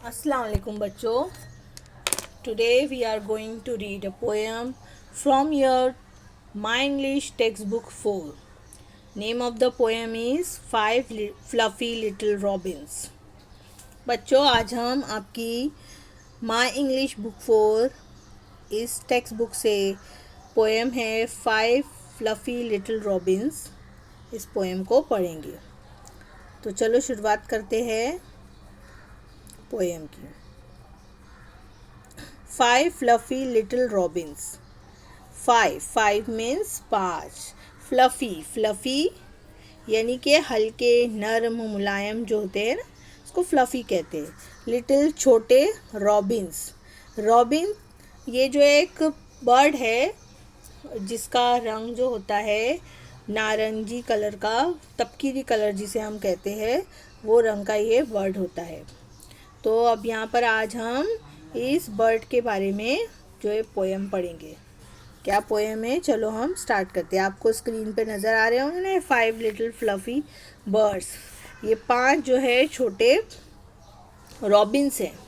Assalamu alaikum बच्चों. Today we are going to read a poem from your My English textbook 4. Name of the poem is Five Fluffy Little Robins. बच्चों, आज हम आपकी my English book 4 इस text book से poem है 5 fluffy little Robins, इस poem को पढ़ेंगे. तो चलो शुरुआत करते हैं पोएम की. 5 fluffy little robins. 5 means 5. Fluffy यानी कि हल्के, नरम, मुलायम जो होते हैं ना, उसको फ्लफ़ी कहते हैं. लिटिल छोटे. रॉबिन ये जो एक बर्ड है जिसका रंग जो होता है नारंगी कलर का, तपकीरी कलर जिसे हम कहते हैं, वो रंग का ये बर्ड होता है. तो अब यहाँ पर आज हम इस बर्ड के बारे में जो है पोएम पढ़ेंगे. क्या पोएम है, चलो हम स्टार्ट करते हैं. आपको स्क्रीन पे नज़र आ रहे होंगे ना 5 लिटिल फ्लफ़ी बर्ड्स. ये 5 जो है छोटे रॉबिन्स हैं.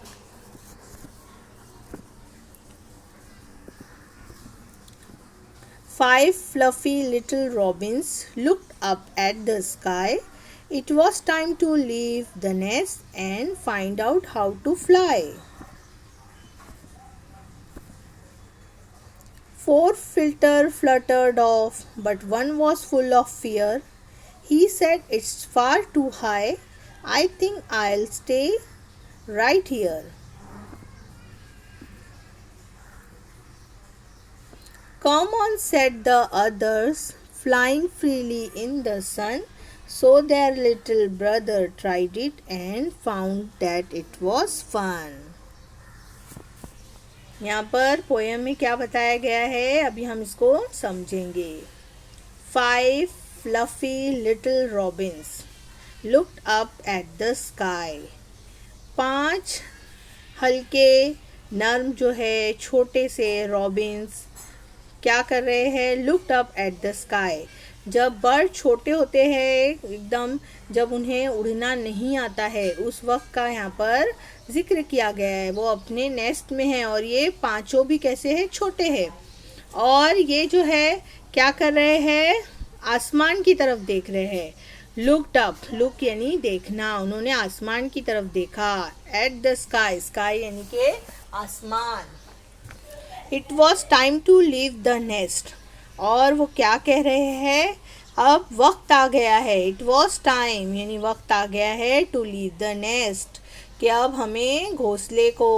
Five fluffy little robins looked up at the sky. It was time to leave the nest and find out how to fly. 4 fluttered off, but one was full of fear. He said, "It's far too high. I think I'll stay right here." "Come on," said the others, flying freely in the sun. So their little brother tried it and found that it was fun. यहाँ पर poem में क्या बताया गया है, अभी हम इसको समझेंगे. 5 fluffy little robins looked up at the sky. 5 हल्के, नर्म जो है छोटे से रॉबिन्स क्या कर रहे हैं, looked up at the sky. जब बर्ड छोटे होते हैं एकदम, जब उन्हें उड़ना नहीं आता है, उस वक्त का यहाँ पर जिक्र किया गया है. वो अपने नेस्ट में है और ये पांचों भी कैसे हैं, छोटे हैं. और ये जो है क्या कर रहे हैं, आसमान की तरफ देख रहे हैं. लुक्ड अप, लुक यानी देखना, उन्होंने आसमान की तरफ देखा. एट द स्काई, स्काई यानी कि आसमान. It was time to leave the nest. और वो क्या कह रहे हैं, अब वक्त आ गया है. इट वॉज टाइम यानी वक्त आ गया है टू लीव द नेस्ट, कि अब हमें घोंसले को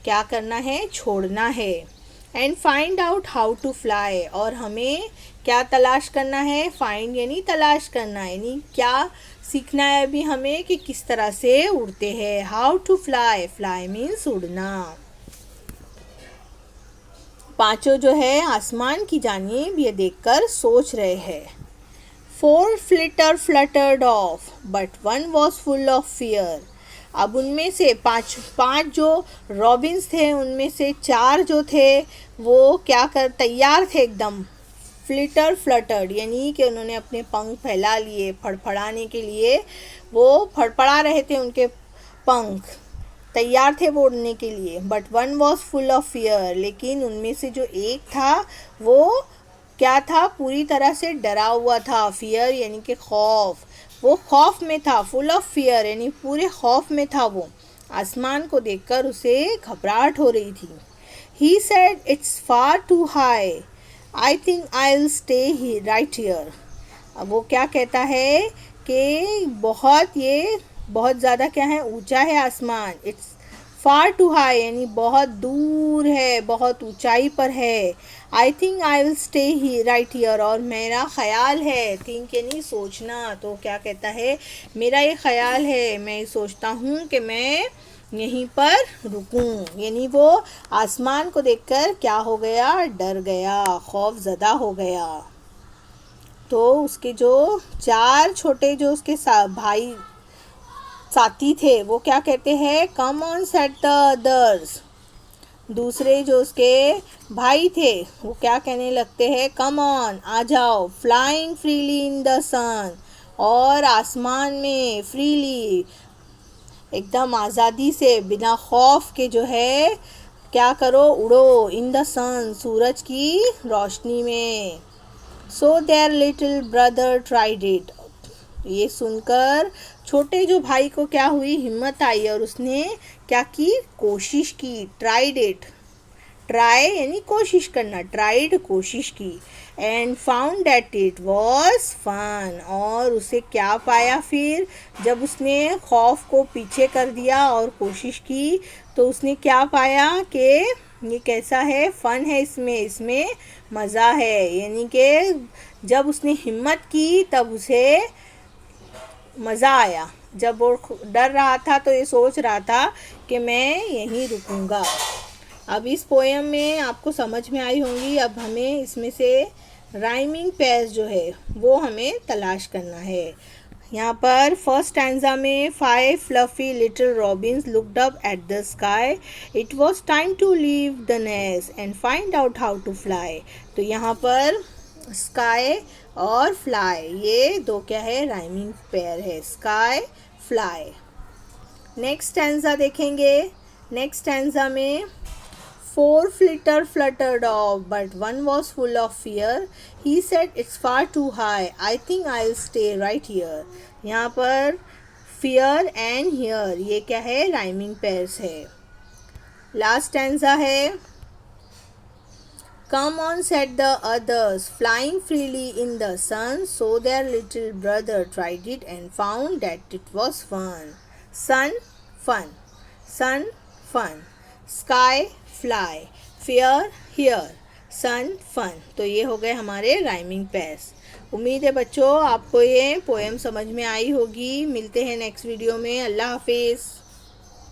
क्या करना है, छोड़ना है. And find out how to fly, और हमें क्या तलाश करना है, फाइंड यानी तलाश करना, यानी क्या सीखना है अभी हमें कि किस तरह से उड़ते हैं. How to fly, fly means उड़ना. पांचों जो है आसमान की जानिब ये देखकर सोच रहे हैं. 4 fluttered off, but one was full of fear. अब उनमें से पाँच जो रॉबिन्स थे, उनमें से 4 जो थे वो क्या कर तैयार थे एकदम. फ्लटर्ड यानी कि उन्होंने अपने पंख फैला लिए, फड़फड़ाने के लिए वो फड़फड़ा रहे थे, उनके पंख तैयार थे वो उड़ने के लिए. But one was full of fear, लेकिन उनमें से जो एक था वो क्या था, पूरी तरह से डरा हुआ था. फियर यानी कि खौफ, वो खौफ में था. फुल ऑफ फियर यानी पूरे खौफ में था. वो आसमान को देखकर उसे घबराहट हो रही थी. He said, "it's far too high. I think I will stay right here." अब वो क्या कहता है कि बहुत ज़्यादा क्या है, ऊंचा है आसमान. इट्स फार टू हाई यानी बहुत दूर है, बहुत ऊंचाई पर है. आई think I will stay right here, और मेरा ख्याल है, थिंक यानी सोचना, तो क्या कहता है, मेरा ये ख्याल है, मैं सोचता हूँ कि मैं यहीं पर रुकूं. यानी वो आसमान को देखकर क्या हो गया, डर गया, खौफ ज़दा हो गया. तो उसके जो 4 छोटे जो उसके भाई साथी थे वो क्या कहते हैं, come on said the others. दूसरे जो उसके भाई थे वो क्या कहने लगते हैं, कम ऑन, आ जाओ. फ्लाइंग फ्रीली इन द सन, और आसमान में फ्रीली एकदम आज़ादी से बिना खौफ के जो है क्या करो, उड़ो इन द सन, सूरज की रोशनी में। So their little brother tried it. ये सुनकर छोटे जो भाई को क्या हुई, हिम्मत आई और उसने क्या की, कोशिश की। ट्राइड इट, ट्राई यानी कोशिश करना, ट्राइड कोशिश की। And found that it was fun, और उसे क्या पाया फिर, जब उसने खौफ को पीछे कर दिया और कोशिश की तो उसने क्या पाया कि ये कैसा है, फन है, इसमें मज़ा है। यानी कि जब उसने हिम्मत की तब उसे मज़ा आया। जब वो डर रहा था तो ये सोच रहा था कि मैं यहीं रुकूंगा। अब इस पोएम में आपको समझ में आई होंगी। अब हमें इसमें से राइमिंग पेयर्स जो है वो हमें तलाश करना है। यहाँ पर फर्स्ट स्टैंजा में 5 fluffy little robins looked up at the sky, it was time to leave the nest and find out how to fly. तो यहाँ पर स्काई और फ्लाई, ये दो क्या है, राइमिंग पेयर है, स्काई फ्लाई। नेक्स्ट स्टैंजा देखेंगे। नेक्स्ट स्टैंजा में 4 fluttered off, but one was full of fear. He said, "It's far too high. I think I'll stay right here." यहाँ पर fear and here ये क्या है, rhyming pairs है। Last stanza है, "Come on," said the others, flying freely in the sun. So their little brother tried it and found that it was fun. Sun, fun. Sun, fun. Sky, fly. Fear, here. Sun, fun. तो ये हो गए हमारे rhyming pairs. उम्मीद है बच्चों आपको ये पोएम समझ में आई होगी। मिलते हैं नेक्स्ट वीडियो में। अल्लाह हाफिज़।